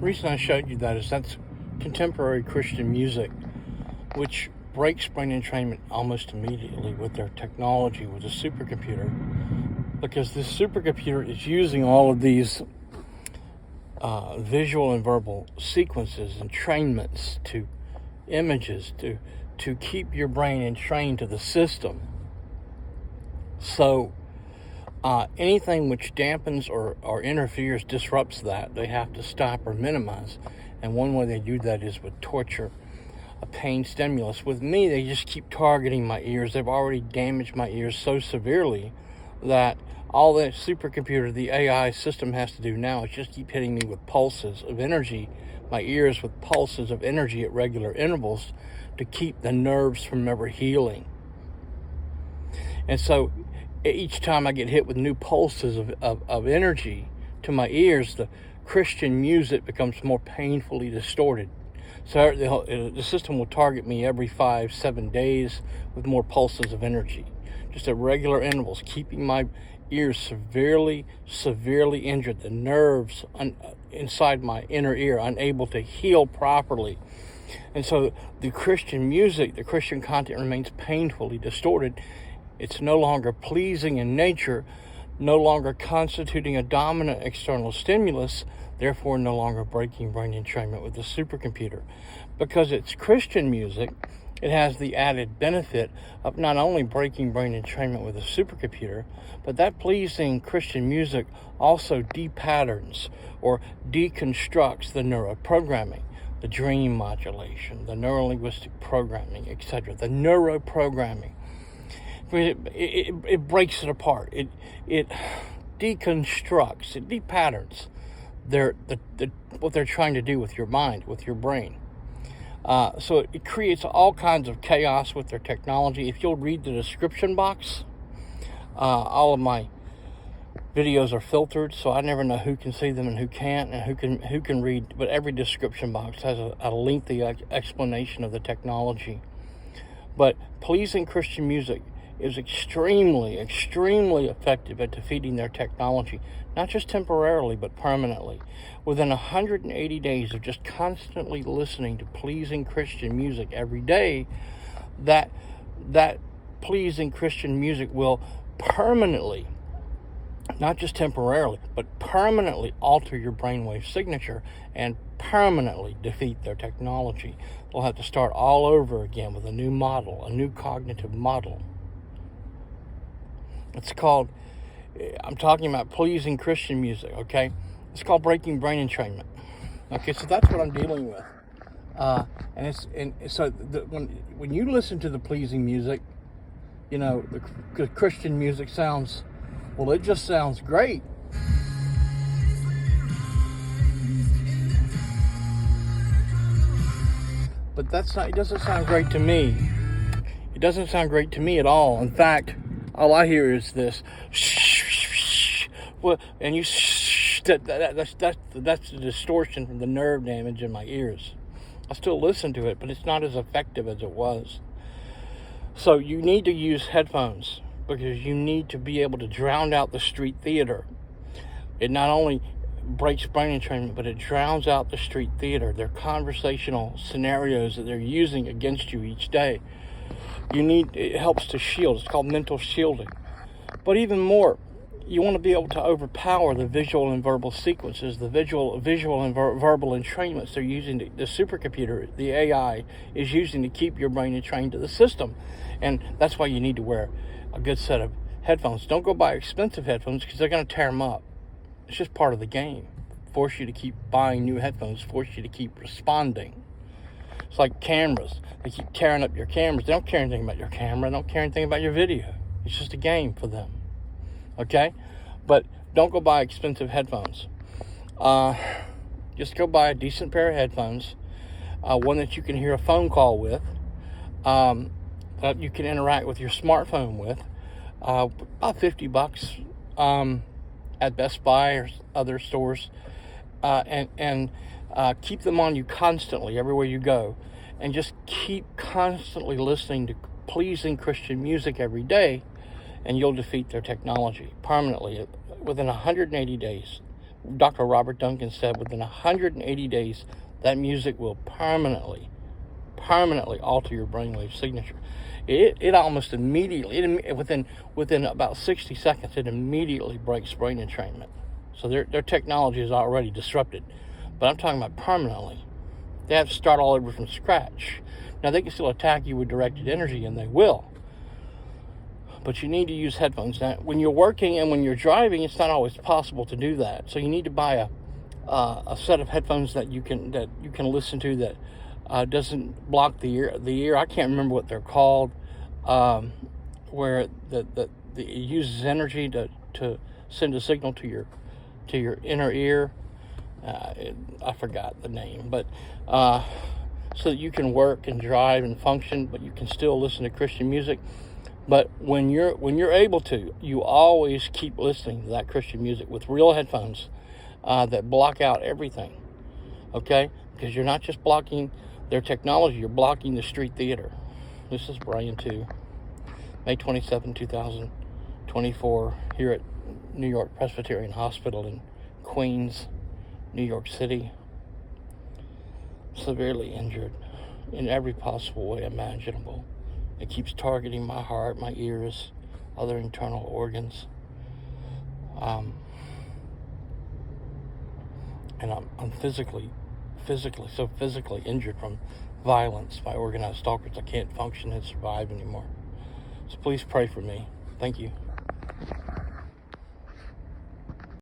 The reason I showed you that is that's contemporary Christian music, which breaks brain entrainment almost immediately with their technology, with a supercomputer, because this supercomputer is using all of these visual and verbal sequences, entrainments to images to keep your brain entrained to the system. So anything which dampens or interferes, disrupts that, they have to stop or minimize. And one way they do that is with torture, a pain stimulus. With me, they just keep targeting my ears. They've already damaged my ears so severely that all the supercomputer, the AI system has to do now is just keep hitting me with pulses of energy, my ears with pulses of energy at regular intervals to keep the nerves from ever healing. And so each time I get hit with new pulses of energy to my ears, the Christian music becomes more painfully distorted. So the system will target me every 5-7 days with more pulses of energy, just at regular intervals, keeping my ears severely injured, the nerves inside my inner ear unable to heal properly. And so the Christian music, the Christian content remains painfully distorted. It's no longer pleasing in nature, no longer constituting a dominant external stimulus, therefore no longer breaking brain entrainment with the supercomputer. Because it's Christian music, it has the added benefit of not only breaking brain entrainment with a supercomputer, but that pleasing Christian music also depatterns or deconstructs the neuroprogramming, the dream modulation, the neurolinguistic programming, etc., the neuroprogramming. It breaks it apart. It deconstructs, it depatterns what they're trying to do with your mind, with your brain. So it creates all kinds of chaos with their technology. If you'll read the description box, all of my videos are filtered, so I never know who can see them and who can't, and who can read. But every description box has a lengthy explanation of the technology. But pleasing Christian music is extremely effective at defeating their technology, not just temporarily, but permanently. Within 180 days of just constantly listening to pleasing Christian music every day, that pleasing Christian music will permanently, not just temporarily, but permanently alter your brainwave signature and permanently defeat their technology. They'll have to start all over again with a new model, a new cognitive model. It's called, I'm talking about pleasing Christian music, okay? It's called breaking brain entrainment. Okay, so that's what I'm dealing with. When you listen to the pleasing music, you know, the Christian music sounds, well, it just sounds great. But it doesn't sound great to me. It doesn't sound great to me at all. In fact, all I hear is this, well, and that's the distortion from the nerve damage in my ears. I still listen to it, but it's not as effective as it was. So you need to use headphones because you need to be able to drown out the street theater. It not only breaks brain entrainment, but it drowns out the street theater, their conversational scenarios that they're using against you each day. It helps to shield. It's called mental shielding. But even more, you want to be able to overpower the visual and verbal sequences, the visual and verbal entrainments they're using. The supercomputer, the AI, is using to keep your brain entrained to the system. And that's why you need to wear a good set of headphones. Don't go buy expensive headphones because they're going to tear them up. It's just part of the game. Force you to keep buying new headphones, force you to keep responding. It's like cameras. They keep tearing up your cameras. They don't care anything about your camera. They don't care anything about your video. It's just a game for them. Okay? But don't go buy expensive headphones. Just go buy a decent pair of headphones. One that you can hear a phone call with. That you can interact with your smartphone with. About $50 at Best Buy or other stores. And keep them on you constantly everywhere you go, and just keep constantly listening to pleasing Christian music every day, and you'll defeat their technology permanently within 180 days. Dr. Robert Duncan said within 180 days, that music will permanently alter your brainwave signature. It almost immediately, within about 60 seconds, it immediately breaks brain entrainment. So their technology is already disrupted. But I'm talking about permanently. They have to start all over from scratch. Now, they can still attack you with directed energy, and they will. But you need to use headphones. Now, when you're working and when you're driving, it's not always possible to do that. So you need to buy a set of headphones that you can listen to that doesn't block the ear. I can't remember what they're called, where it uses energy to send a signal to your inner ear. I forgot the name, but so that you can work and drive and function, but you can still listen to Christian music. But when you're able to, you always keep listening to that Christian music with real headphones that block out everything, okay? Because you're not just blocking their technology, you're blocking the street theater. This is Brian 2, May 27, 2024, here at New York Presbyterian Hospital in Queens, New York City. Severely injured in every possible way imaginable. It keeps targeting my heart, my ears, other internal organs. And I'm physically injured from violence by organized stalkers. I can't function and survive anymore. So please pray for me. Thank you.